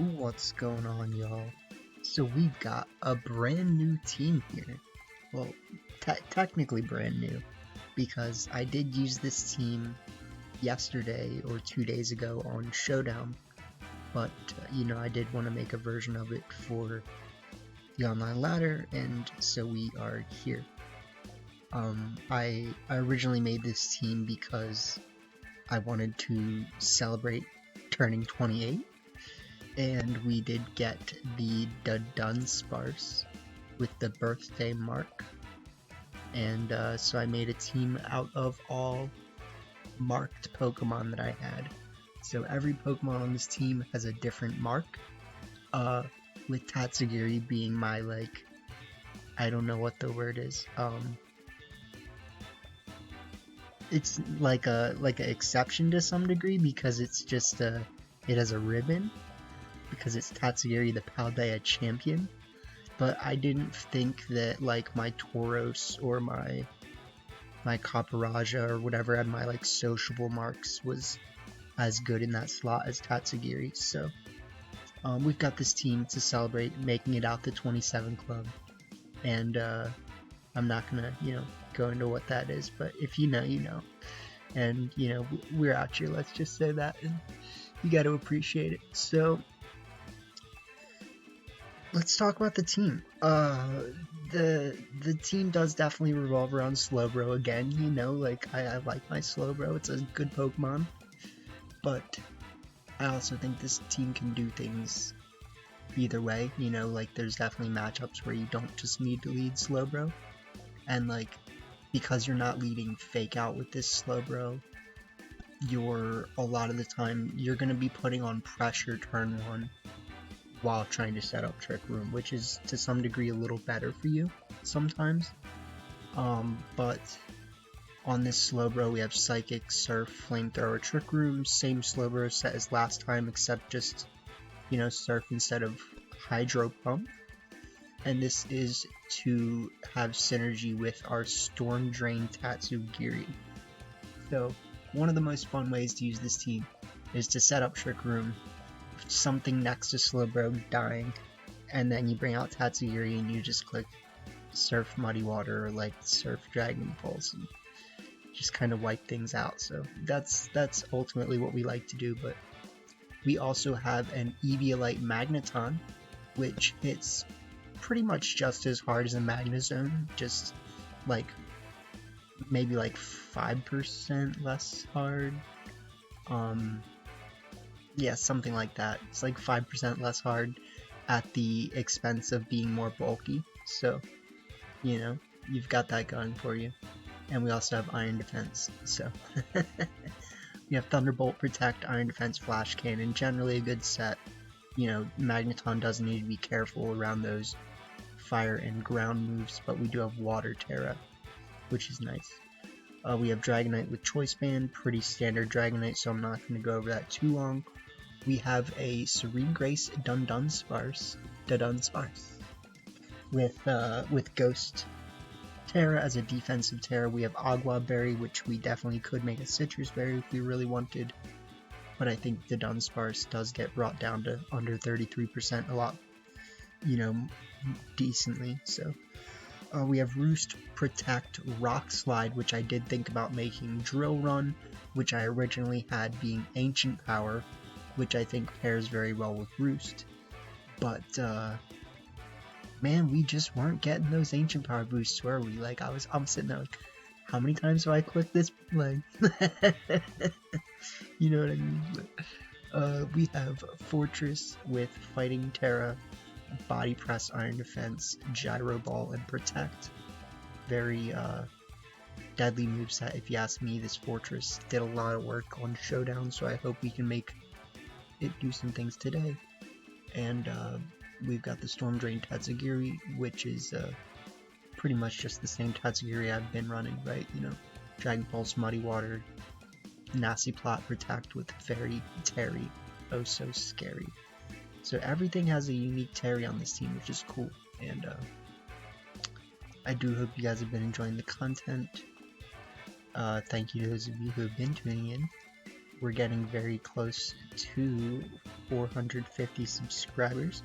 What's going on, y'all? So we've got a brand new team here. Well, technically brand new, because I did use this team yesterday or 2 days ago on Showdown, but I did want to make a version of it for the online ladder, and so we are here. I originally made this team because I wanted to celebrate turning 28. And we did get the Dunsparce with the birthday mark, and so I made a team out of all marked Pokemon that I had. So every Pokemon on this team has a different mark, with Tatsugiri being my, I don't know what the word is, it's like an exception to some degree, because it's just it has a ribbon, because it's Tatsugiri, the Paldea champion. But I didn't think that my Tauros or my Caparaja or whatever had my sociable marks was as good in that slot as Tatsugiri. So we've got this team to celebrate making it out the 27 club, and I'm not gonna go into what that is, but if you know, you know. And we're out here, let's just say that, and you got to appreciate it. So let's talk about the team. The team does definitely revolve around Slowbro again. I like my Slowbro. It's a good Pokemon, but I also think this team can do things either way. There's definitely matchups where you don't just need to lead Slowbro, and because you're not leading Fake Out with this Slowbro, a lot of the time you're gonna be putting on pressure turn 1 while trying to set up Trick Room, which is to some degree a little better for you sometimes. But on this Slowbro we have Psychic, Surf, Flamethrower, Trick Room, same Slowbro set as last time, except just Surf instead of Hydro Pump. And this is to have synergy with our Storm Drain Tatsugiri. So one of the most fun ways to use this team is to set up Trick Room, something next to Slowbro dying, and then you bring out Tatsugiri and you just click Surf Muddy Water or Surf Dragon Pulse and just kind of wipe things out. So that's ultimately what we like to do. But we also have an Eviolite Magneton, which hits pretty much just as hard as a Magnezone, just maybe 5% less hard. Yeah, something like that. It's 5% less hard at the expense of being more bulky. So, you've got that going for you. And we also have Iron Defense. So, we have Thunderbolt, Protect, Iron Defense, Flash Cannon. Generally a good set. Magneton does need to be careful around those fire and ground moves, but we do have Water Terra, which is nice. We have Dragonite with Choice Band, pretty standard Dragonite, so I'm not going to go over that too long. We have a Serene Grace Dunsparce with Ghost Terra as a defensive Terra. We have Agua Berry, which we definitely could make a Citrus Berry if we really wanted, but I think the Dunsparce does get brought down to under 33% a lot, decently. So we have Roost, Protect, Rock Slide, which I did think about making Drill Run, which I originally had being Ancient Power, which I think pairs very well with Roost. But man, we just weren't getting those Ancient Power boosts, were we? I'm sitting there how many times do I click this? You know what I mean? But, we have Forretress with Fighting Terra, Body Press, Iron Defense, Gyro Ball, and Protect. Very deadly moveset, if you ask me. This Forretress did a lot of work on Showdown, so I hope we can make it do some things today. And we've got the Storm Drain Tatsugiri, which is pretty much just the same Tatsugiri I've been running, right? Dragon Pulse, Muddy Water, Nasty Plot, Protect with Fairy Terry. Oh, so scary. So everything has a unique Terry on this team, which is cool, and I do hope you guys have been enjoying the content. Thank you to those of you who have been tuning in. We're getting very close to 450 subscribers,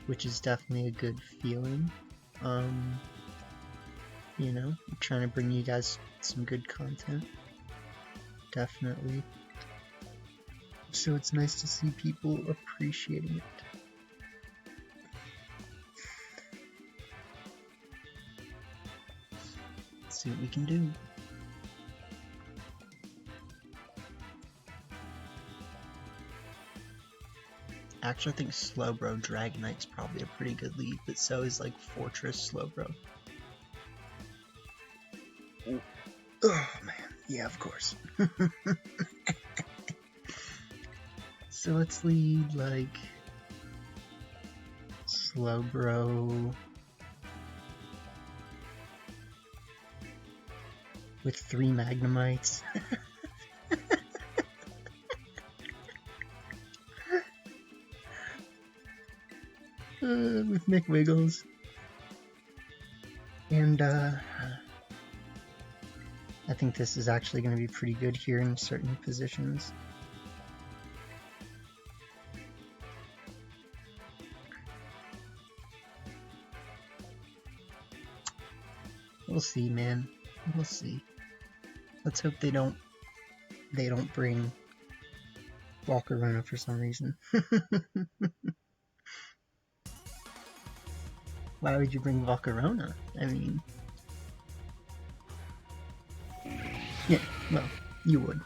which is definitely a good feeling. You know, I'm trying to bring you guys some good content, definitely. So it's nice to see people appreciating it. Let's see what we can do. Actually, I think Slowbro Dragonite's probably a pretty good lead, but so is like Forretress Slowbro. Oh man, yeah, of course. So let's lead like Slowbro with 3 Magnemites. With McWiggles. And I think this is actually going to be pretty good here in certain positions. We'll see, man. We'll see. Let's hope they don't bring Volcarona for some reason. Why would you bring Volcarona? I mean, yeah, well, you would.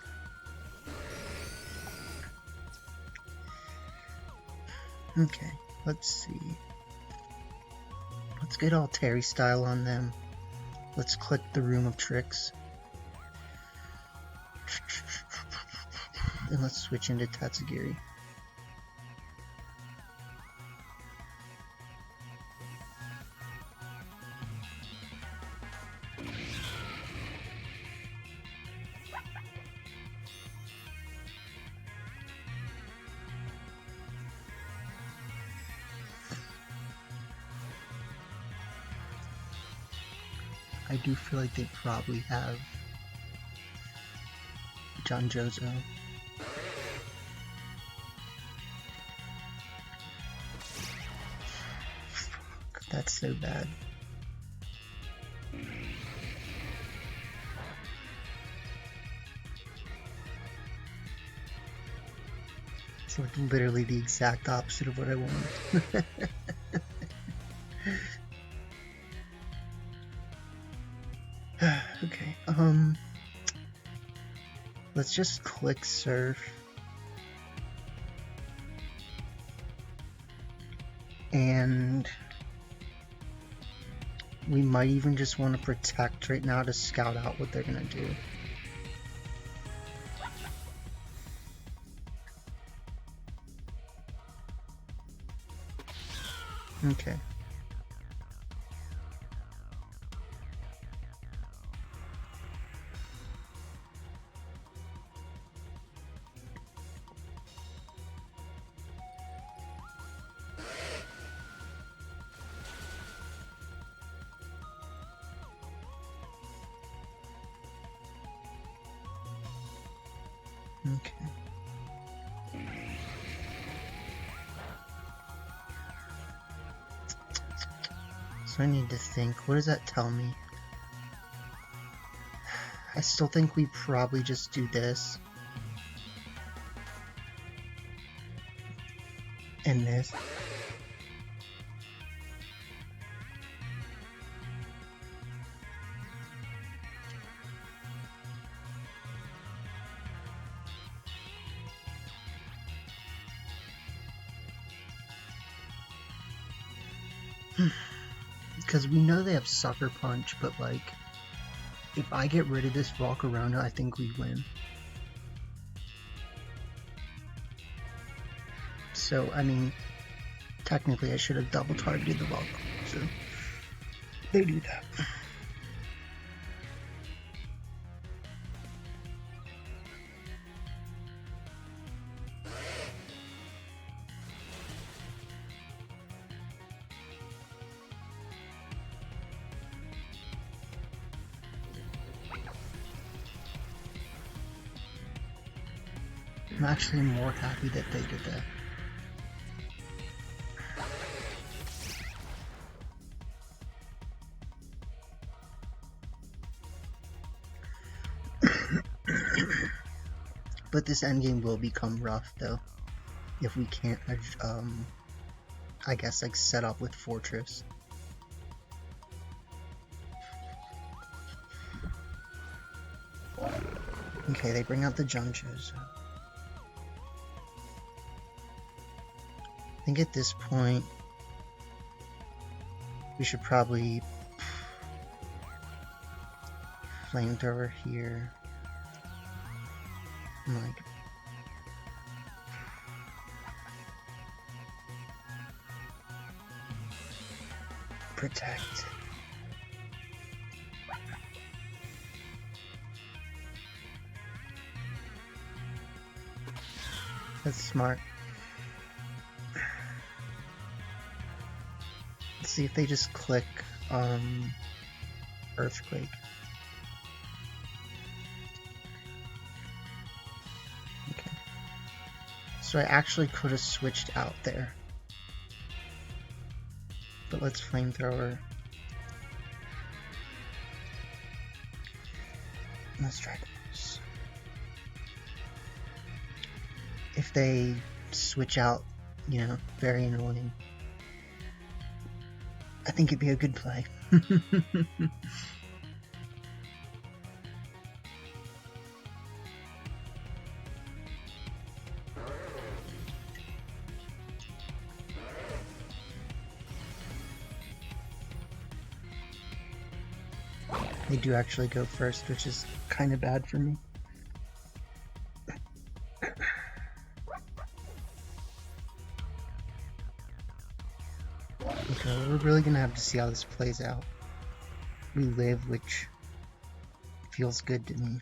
Okay, let's see. Let's get all Terry style on them. Let's click the Room of Tricks. And let's switch into Tatsugiri. I do feel like they probably have John Jozo. Fuck, that's so bad. It's like literally the exact opposite of what I wanted. Okay, let's just click Surf. And we might even just want to Protect right now to scout out what they're gonna do. Okay. Okay. So I need to think, what does that tell me? I still think we probably just do this. And this. Because we know they have Sucker Punch, but like, if I get rid of this Volcarona, I think we win. So, I mean, technically I should have double targeted the Volcarona, so they do that. I'm actually more happy that they did that. But this endgame will become rough, though, if we can't, I guess, like, set up with Forretress. Okay, they bring out the Junchos. I think at this point, we should probably flamethrower here. And, like, protect. That's smart. Let's see if they just click Earthquake. Okay. So I actually could have switched out there. But let's flamethrower. Let's try this. If they switch out, you know, very annoying. I think it'd be a good play. They do actually go first, which is kind of bad for me. Okay, we're really gonna have to see how this plays out. We live, which feels good to me.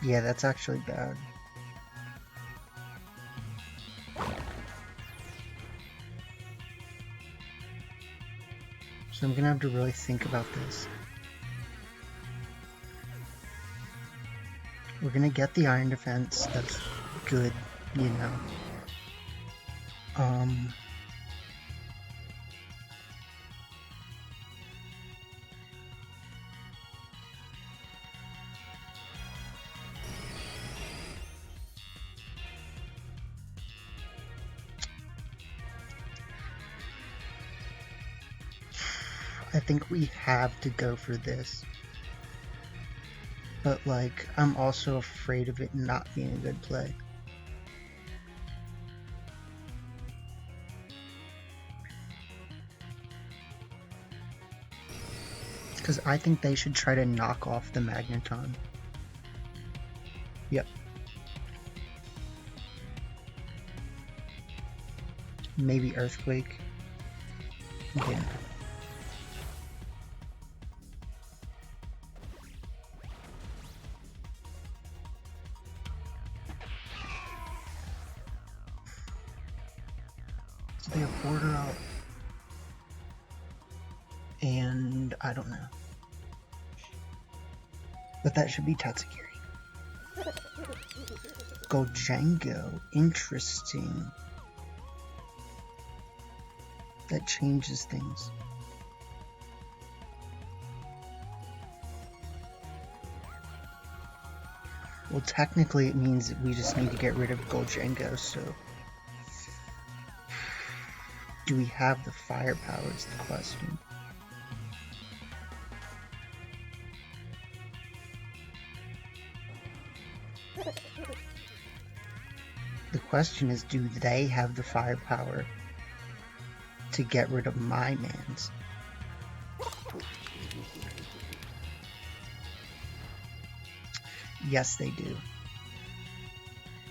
Yeah, that's actually bad. So I'm gonna have to really think about this. We're gonna get the Iron Defense, that's good, you know. I think we have to go for this. But, like, I'm also afraid of it not being a good play. Because I think they should try to knock off the Magneton. Yep. Maybe Earthquake. Yeah. So they have Border out. And I don't know. But that should be Tatsugiri. Gojango. Interesting. That changes things. Well, technically it means that we just need to get rid of Gojango, so... Do we have the firepower is the question. The question is, do they have the firepower to get rid of my mans? Yes, they do.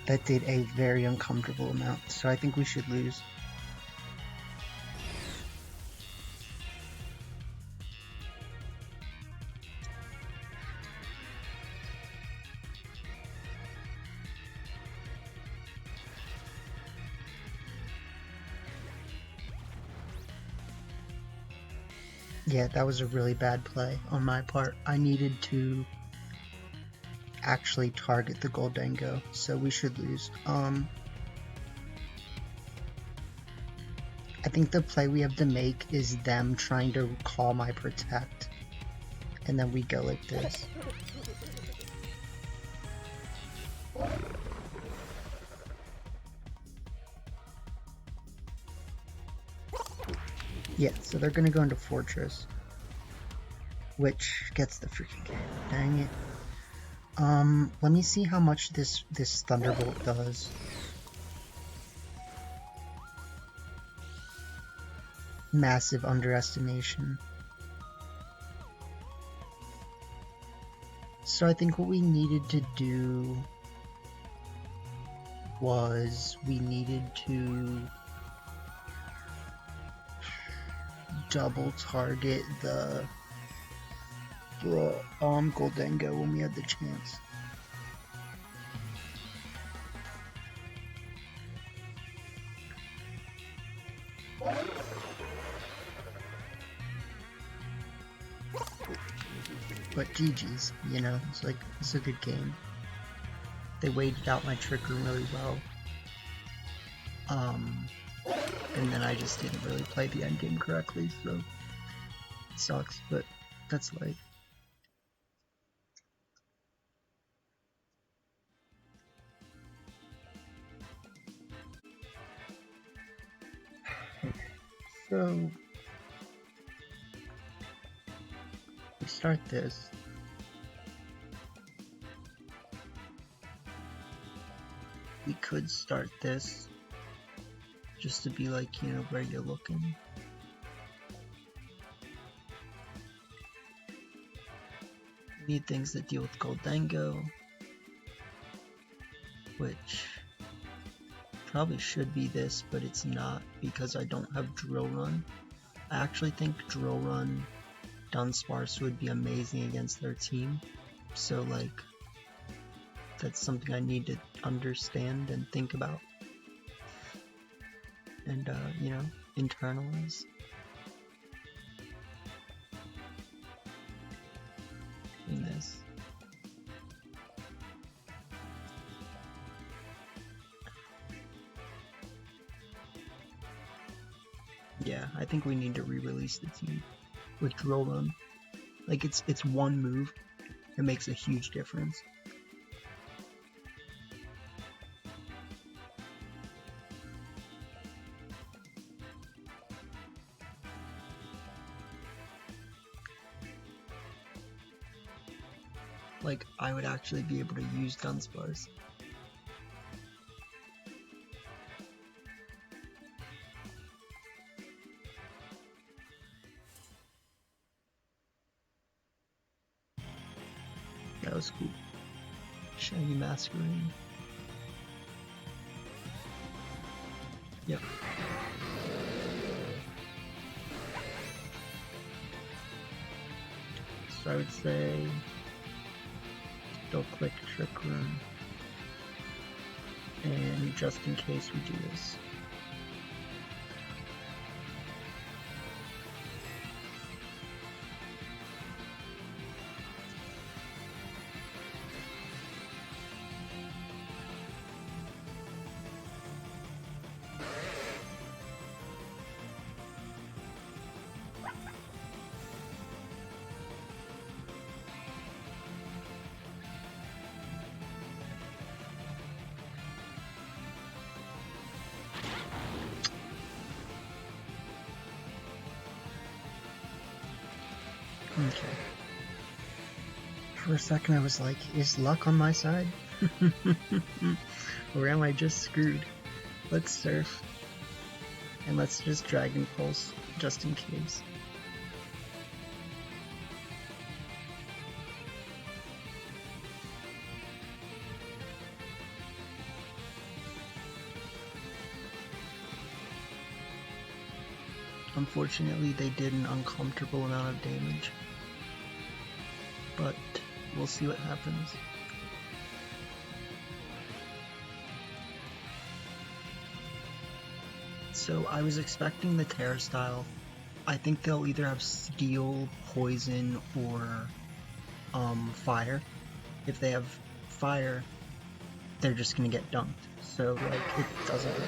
That did a very uncomfortable amount, so I think we should lose. Yeah, that was a really bad play on my part. I needed to actually target the Goldengo, so we should lose. I think the play we have to make is them trying to call my protect, and then we go like this. Yeah, so they're gonna go into Forretress, which gets the freaking game. Dang it. Let me see how much this Thunderbolt does. Massive underestimation. So I think what we needed to do was we needed to double target the Goldengo when we had the chance. But GG's, you know, it's a good game. They waited out my trick room really well. And then I just didn't really play the end game correctly, so it sucks, but that's life. So we start this. We could start this just to be like, you know, where you're looking. We need things that deal with Goldengo, which probably should be this, but it's not because I don't have Drill Run. I actually think Drill Run Dunsparce would be amazing against their team, so like that's something I need to understand and think about and you know, internalize. In this. Yeah, I think we need to re-release the team with Drill Run. Like it's one move, it makes a huge difference. Like I would actually be able to use Dunsparce. That was cool. Shiny Masquerade. Yep. So I would say still click Trick Room. And just in case we do this. Okay. For a second I was like, is luck on my side? Or am I just screwed? Let's surf. And let's just Dragon Pulse, just in case. Unfortunately, they did an uncomfortable amount of damage. But we'll see what happens. So I was expecting the Terra style I think they'll either have steel, poison, or fire. If they have fire, they're just gonna get dunked. So like it doesn't really.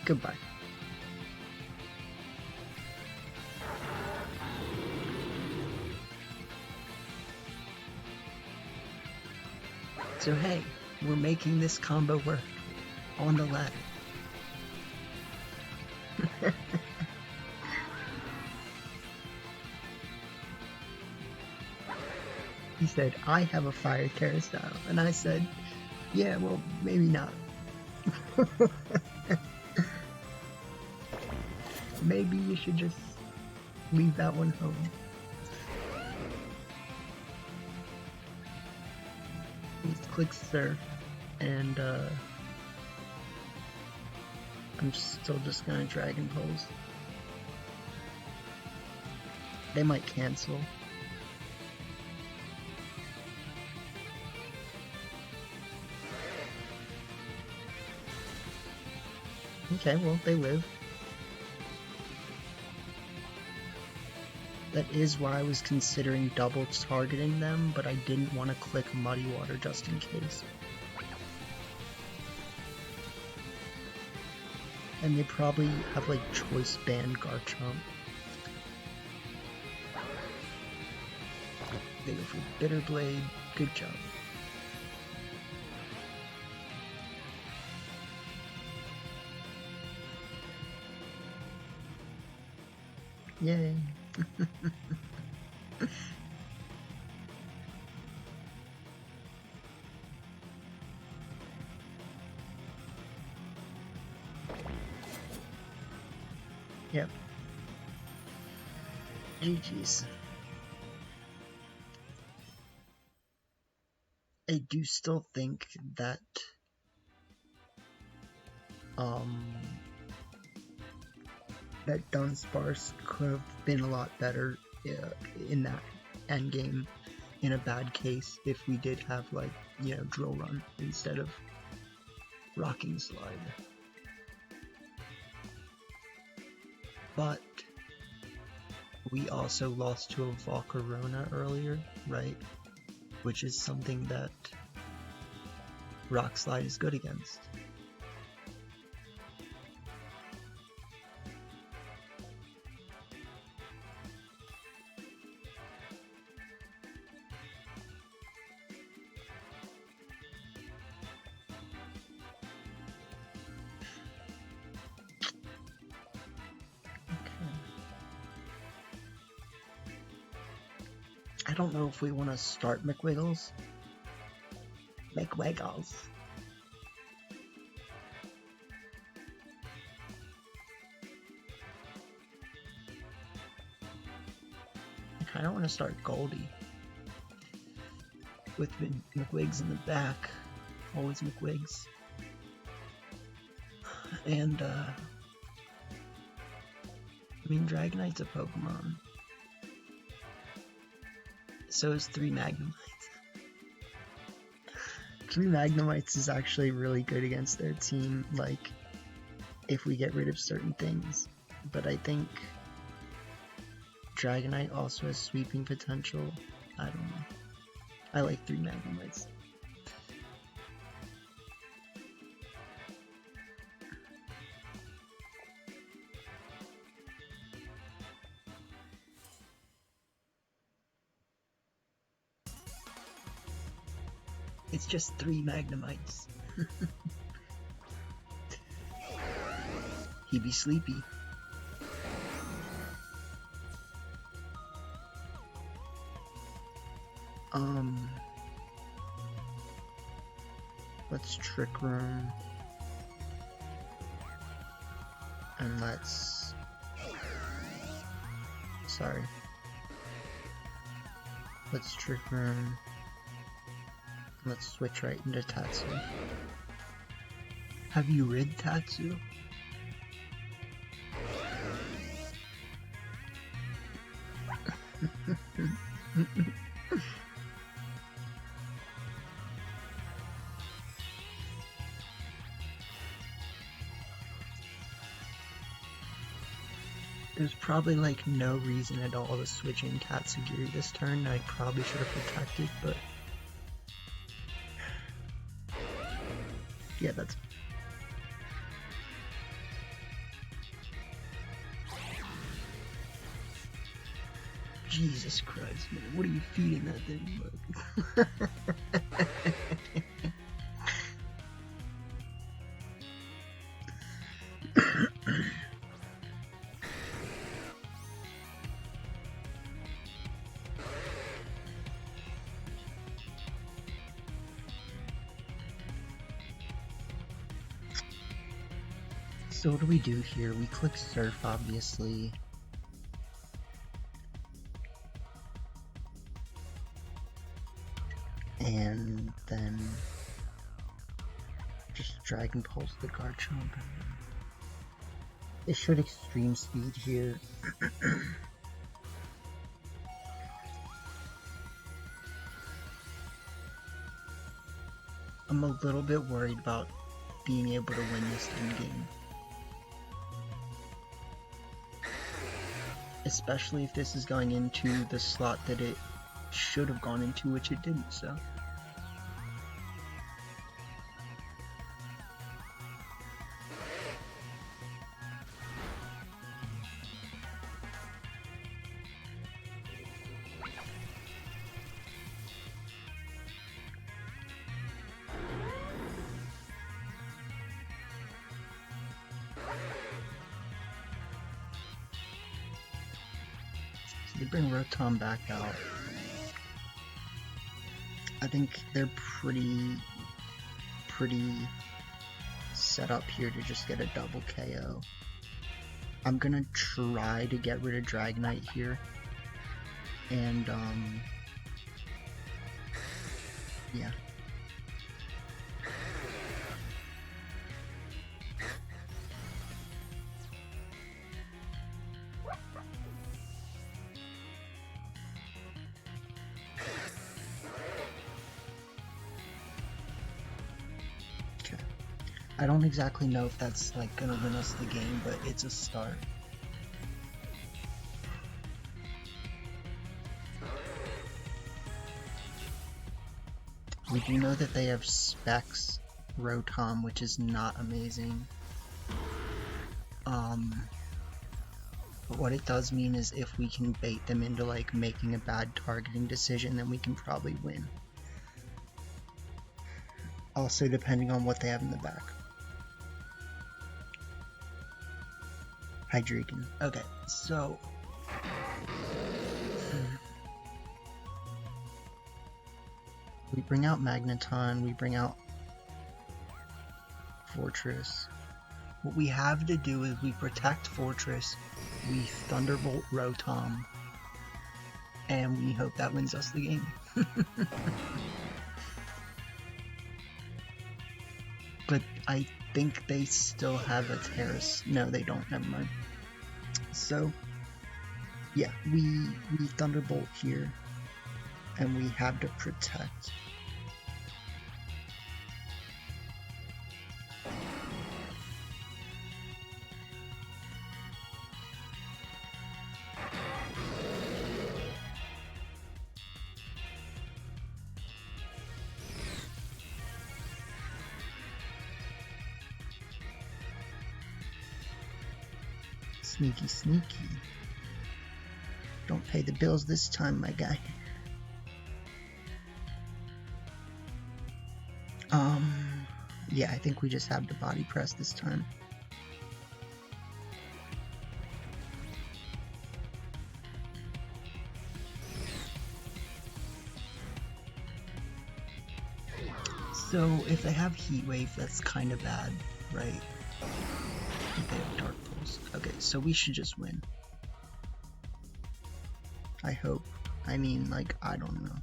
Goodbye. So hey, we're making this combo work on the ladder. He said, I have a fire terror style. And I said, yeah, well, maybe not. Maybe you should just leave that one home. Let's click surf, and I'm still just gonna Dragon Pulse. They might cancel. Okay, well, they live. That is why I was considering double targeting them, but I didn't want to click Muddy Water just in case. And they probably have like Choice Band Garchomp. They go for Bitter Blade. Good job. Yay. Yep. GG's. I do still think that that Dunsparce could have been a lot better in that endgame in a bad case if we did have, like, you know, Drill Run instead of Rocking Slide. But we also lost to a Volcarona earlier, right? Which is something that Rock Slide is good against. I don't know if we want to start McWiggles. McWiggles. I kind of want to start Goldie. With McWigs in the back. Always McWigs. And, I mean, Dragonite's a Pokemon. So is 3 Magnemites. 3 Magnemites is actually really good against their team, like, if we get rid of certain things. But I think Dragonite also has sweeping potential. I don't know. I like 3 Magnemites. It's just 3 Magnemites. He be sleepy. Let's Trick Room. And let's... Sorry. Let's Trick Room. Let's switch right into Tatsu. Have you rid Tatsu? There's probably like no reason at all to switch in Tatsugiri this turn. I probably should have protected, but yeah, that's... Jesus Christ, man, what are you feeding that thing? Like... So what do we do here? We click surf, obviously. And then just Dragon Pulse the Garchomp. It should extreme speed here. I'm a little bit worried about being able to win this in-game. Especially if this is going into the slot that it should have gone into, which it didn't, so. They bring Rotom back out. I think they're pretty set up here to just get a double KO. I'm gonna try to get rid of Dragonite here, and yeah. I don't exactly know if that's like gonna win us the game, but it's a start. We do know that they have Specs Rotom, which is not amazing. But what it does mean is if we can bait them into like making a bad targeting decision, then we can probably win. Also depending on what they have in the back. Hydreigon. Okay, so we bring out Magneton, we bring out Forretress. What we have to do is we protect Forretress, we Thunderbolt Rotom, and we hope that wins us the game. But I think they still have a Terrace. No, they don't. Never mind. So, yeah, we Thunderbolt here, and we have to protect. Sneaky, sneaky. Don't pay the bills this time, my guy. Yeah, I think we just have to body press this time. So, if they have Heat Wave, that's kind of bad, right? I think they have Dark Pulse. Okay, so we should just win. I hope. I mean, like, I don't know.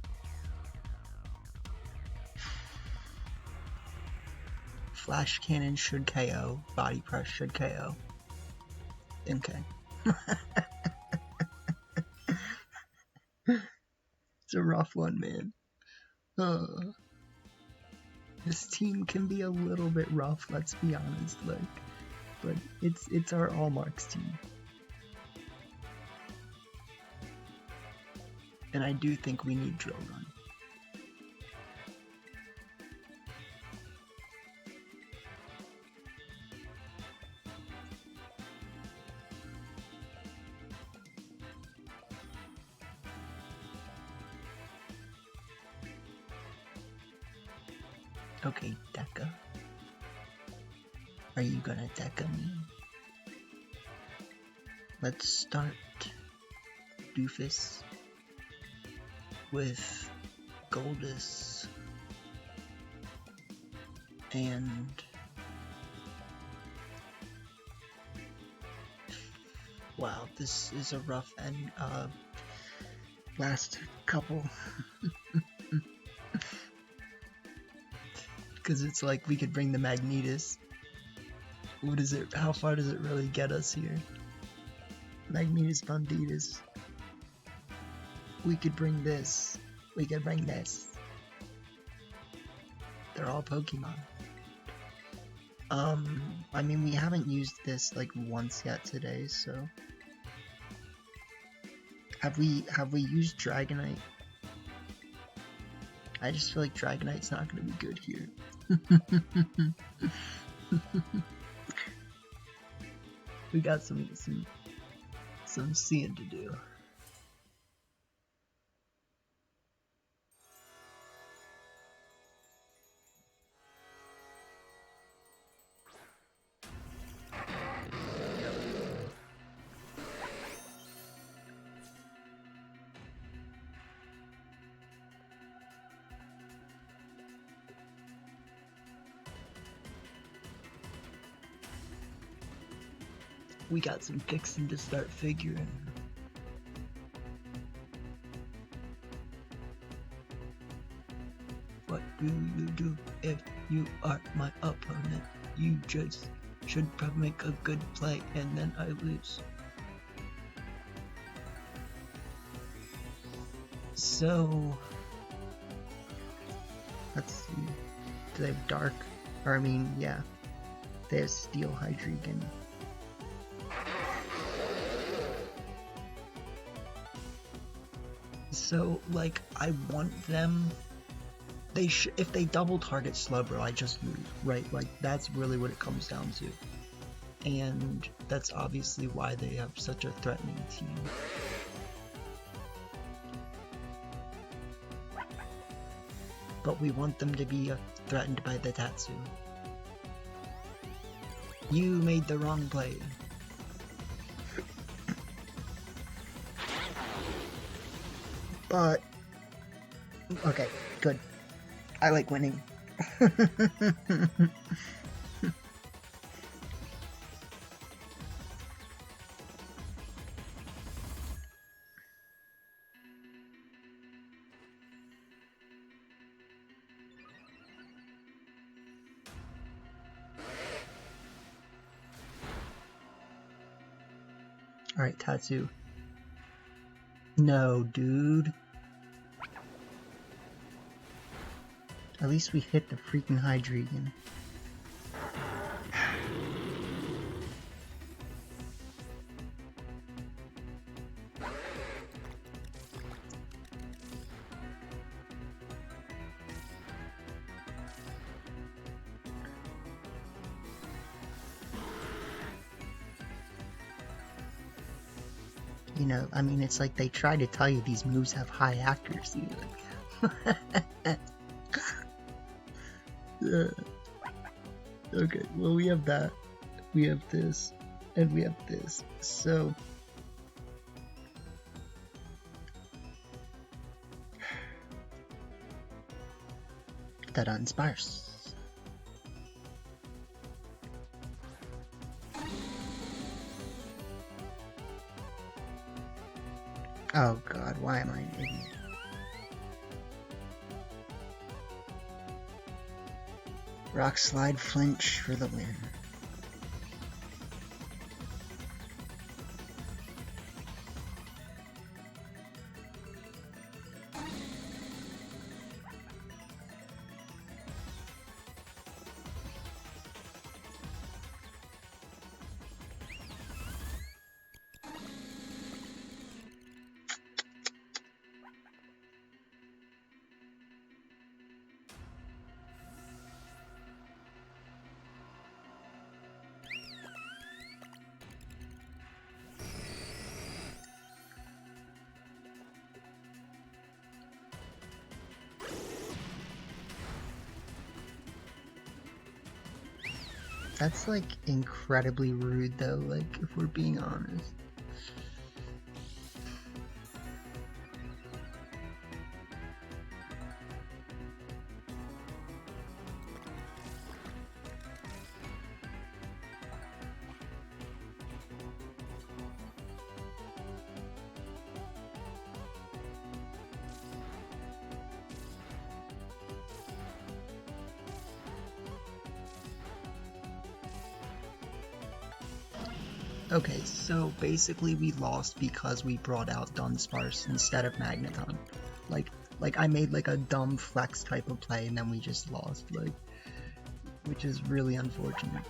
Flash Cannon should KO. Body Press should KO. Okay. It's a rough one, man. This team can be a little bit rough, let's be honest, like, but it's our All Marks team. And I do think we need Drill Run. Okay, Deca. Are you gonna Deca me? Let's start Doofus with Goldus and wow, this is a rough end. Last couple. Because it's like we could bring the Magnetus. What is it? How far does it really get us here? Magnetus Banditus. We could bring this. We could bring this. They're all Pokemon. I mean, we haven't used this like once yet today, so have we used Dragonite? I just feel like Dragonite's not gonna be good here. We got some seeing to do. We got some fixing to start figuring. What do you do if you are my opponent? You just should probably make a good play and then I lose. So, let's see. Do they have Dark? Or I mean, yeah. They have Steel Hydreigon. So, like, I want them. If they double target Slowbro, I just lose, right? Like, that's really what it comes down to. And that's obviously why they have such a threatening team. But we want them to be threatened by the Tatsu. You made the wrong play. But, okay, good. I like winning. Alright, Tatsu. No, dude. At least we hit the freaking Hydreigon. You know, I mean, it's like they try to tell you these moves have high accuracy. Like, yeah. Okay, well, we have that, we have this, and we have this. So that inspires. Oh god, why am I an idiot? Rock Slide Flinch for the win. That's like incredibly rude though, like if we're being honest. Okay, so basically we lost because we brought out Dunsparce instead of Magneton. Like I made like a dumb flex type of play and then we just lost, like, which is really unfortunate.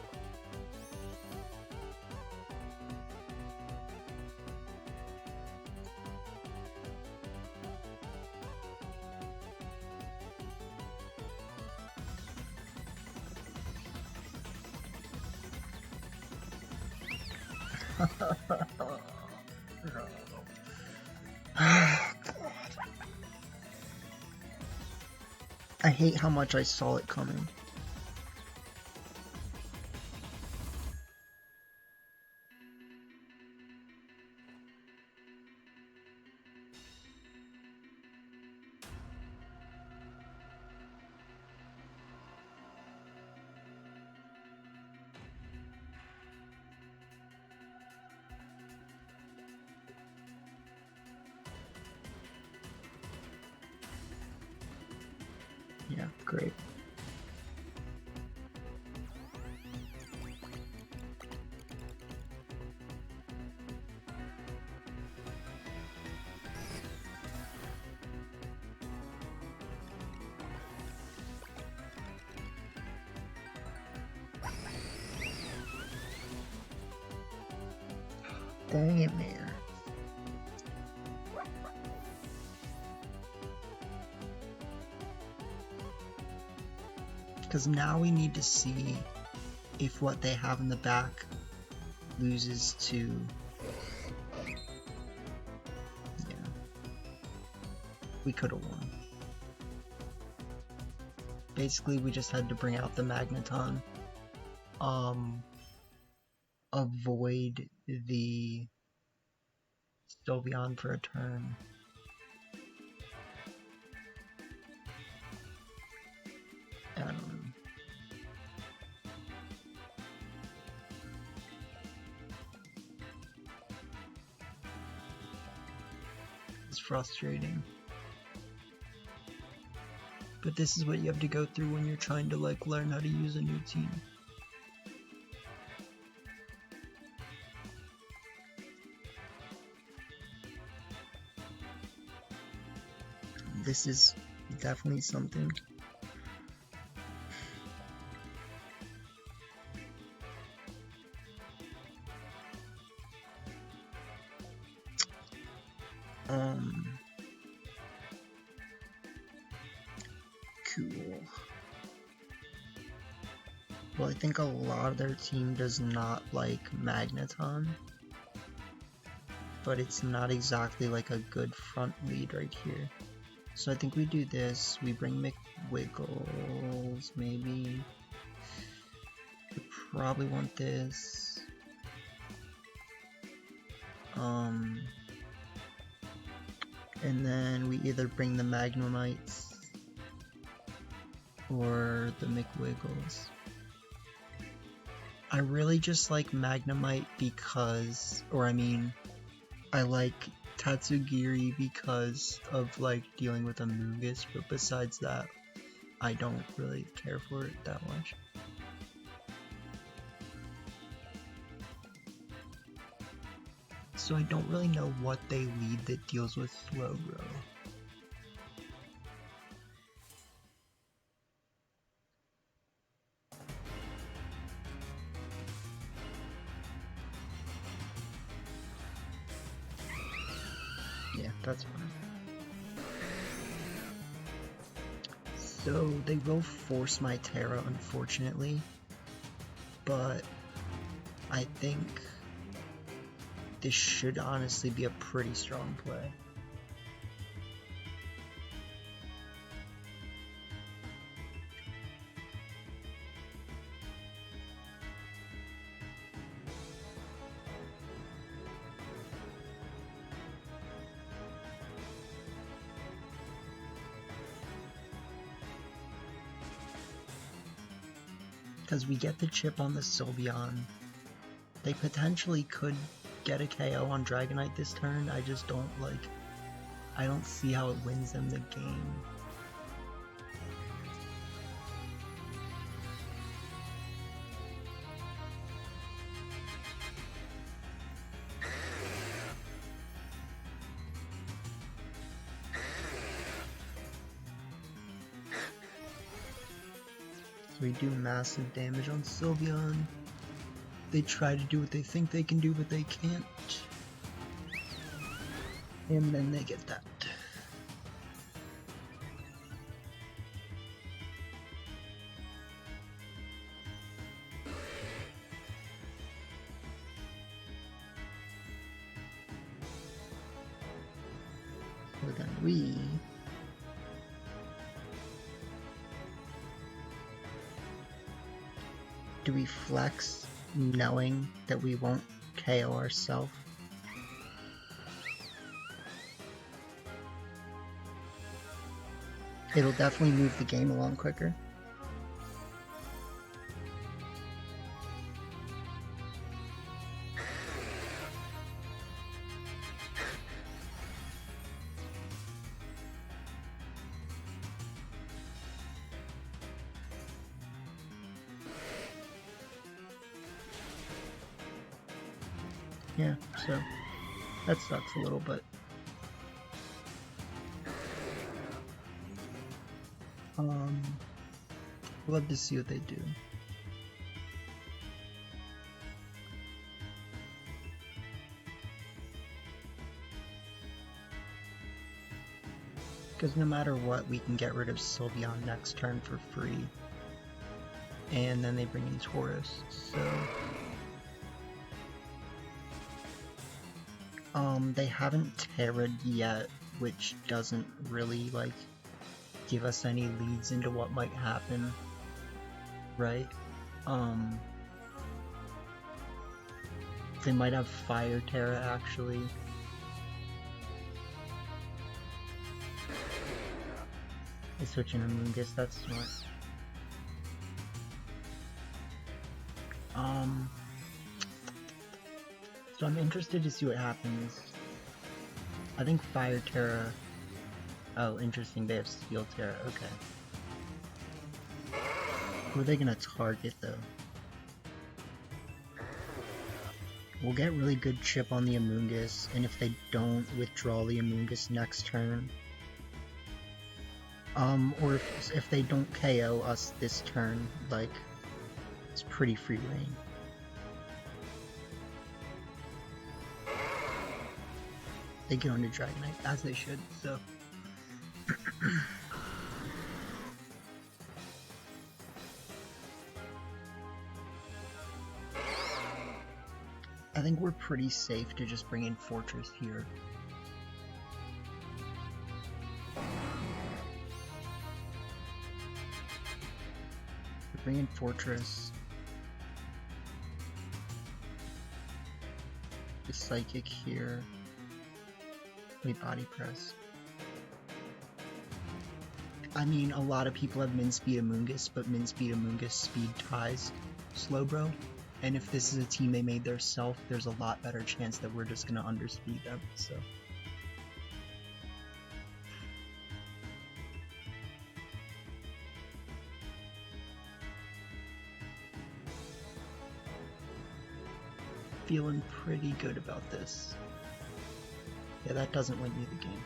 I hate how much I saw it coming. Yeah, great. Dang it, man. Because now we need to see if what they have in the back loses to... Yeah. We could have won. Basically, we just had to bring out the Magneton. Avoid the Sylveon for a turn. I don't know. It's frustrating. But this is what you have to go through when you're trying to like learn how to use a new team. This is definitely something. Cool. Well, I think a lot of their team does not like Magneton, but it's not exactly like a good front lead right here. So I think we do this, we bring McWiggles, maybe. We probably want this. And then we either bring the Magnemites or the McWiggles. I really just like Magnemite because, I like Tatsugiri because of like dealing with a Mugus, but besides that, I don't really care for it that much. So I don't really know what they lead that deals with Slowbro. Yeah, that's fine. So they will force my Terra, unfortunately, but I think this should honestly be a pretty strong play. because we get the chip on the Sylveon. They potentially could get a KO on Dragonite this turn. I just don't I don't see how it wins them the game. We do massive damage on Sylveon. They try to do what they think they can do, but they can't. And then they get that. So then we... do we flex knowing that we won't KO ourselves? It'll definitely move the game along quicker. Yeah, so that sucks a little, but love to see what they do. Because no matter what, we can get rid of Sylveon next turn for free. And then they bring in Taurus, so... they haven't Terra'd yet, which doesn't really, give us any leads into what might happen, right? They might have Fire Terra, actually. They switch in Amoonguss, that's smart. So I'm interested to see what happens. I think Fire Terra... Oh, interesting, they have Steel Terra, okay. Who are they gonna target, though? We'll get really good chip on the Amoonguss, and if they don't, withdraw the Amoonguss next turn. Or if they don't KO us this turn, it's pretty free reign. They go into Dragonite, as they should, so... I think we're pretty safe to just bring in Forretress here. Bring in Forretress. The Psychic here. We Body Press. I mean, a lot of people have Min Speed Amoonguss, but Min Speed Amoonguss speed ties Slowbro. And if this is a team they made theirself, there's a lot better chance that we're just gonna underspeed them, so. Feeling pretty good about this. Yeah, that doesn't win you the game.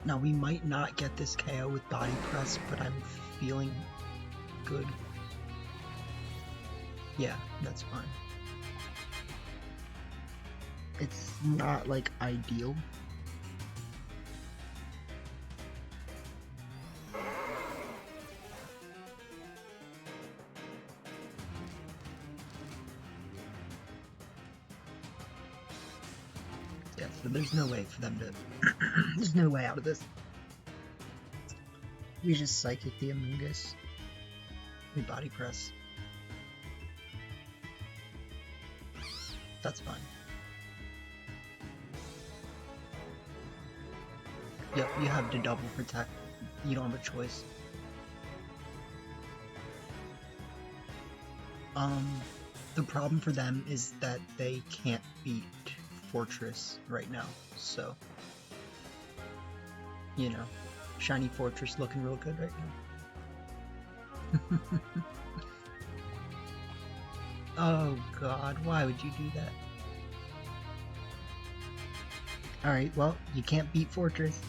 Now, we might not get this KO with Body Press, but I'm feeling good. Yeah, that's fine. It's not, ideal. Yeah, so there's no way for them to... there's no way out of this. We just Psychic the Amoonguss. We Body Press. That's fine. Yep, you have to double protect. You don't have a choice. The problem for them is that they can't beat Forretress right now, so, you know, shiny Forretress looking real good right now. Oh god, why would you do that? Alright, well, you can't beat Forretress.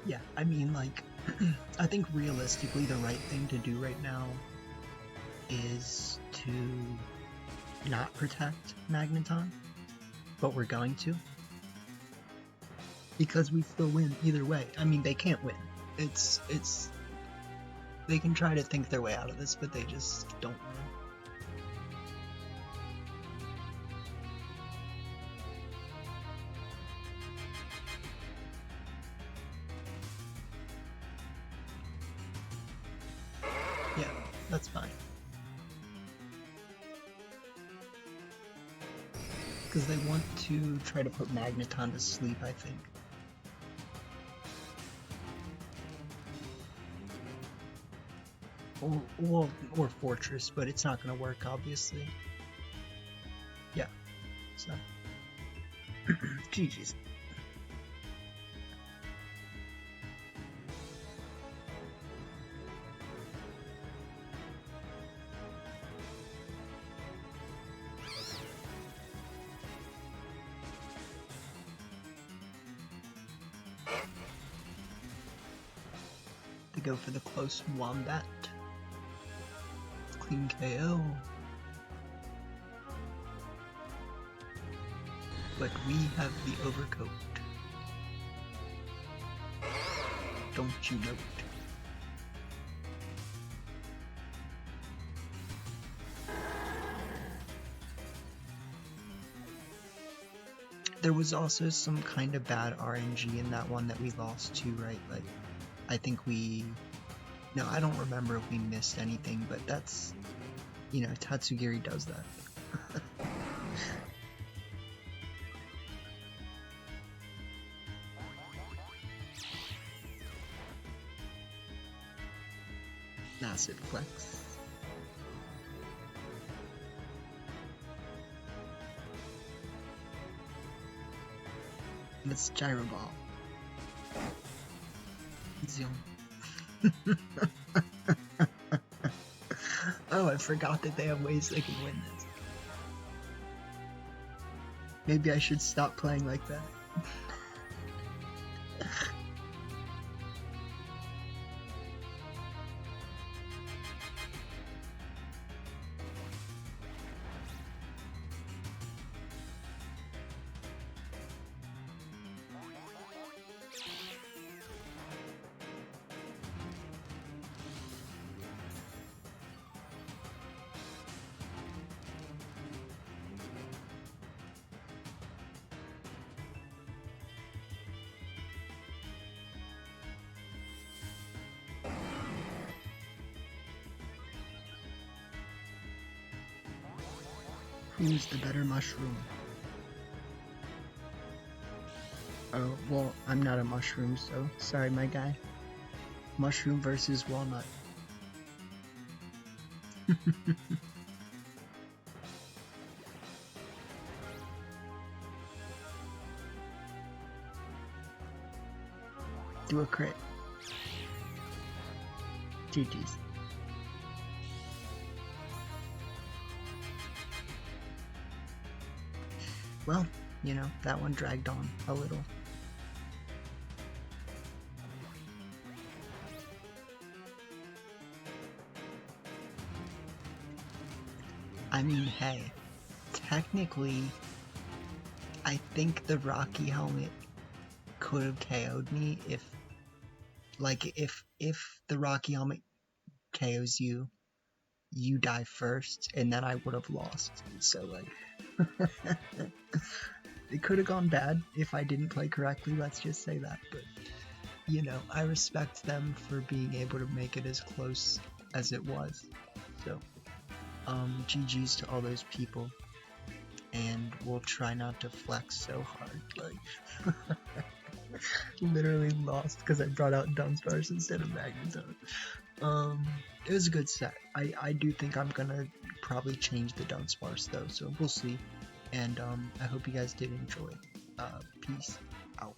Yeah, I mean, like, I think realistically the right thing to do right now is to not protect Magneton, but we're going to. Because we still win either way. I mean, they can't win. It's they can try to think their way out of this, but they just don't win. Yeah, that's fine. Because they want to try to put Magneton to sleep, I think. Or Forretress, but it's not going to work, obviously. Yeah, so. GG's. To go for the close Wombat. Clean KO. But we have the overcoat. Don't you know it? There was also some kind of bad RNG in that one that we lost to, right? Like, I think we... No, I don't remember if we missed anything, but that's... You know, Tatsugiri does that. Massive flex. Let's Gyro Ball. Zoom. Oh, I forgot that they have ways they can win this. Maybe I should stop playing like that. Who's the better mushroom? Oh, well, I'm not a mushroom, so sorry, my guy. Mushroom versus walnut. Do a crit. GG's. Well, you know, that one dragged on a little. I mean, hey, technically, I think the Rocky helmet could have KO'd me if the Rocky helmet KOs you, you die first, and then I would have lost. So like, it could have gone bad if I didn't play correctly. Let's just say that. But you know, I respect them for being able to make it as close as it was. So, GG's to all those people, and we'll try not to flex so hard. Like, literally lost because I brought out Dunsparce instead of Magneton. It was a good set. I do think I'm gonna probably change the Dunsparce though, so we'll see. And I hope you guys did enjoy. Peace out.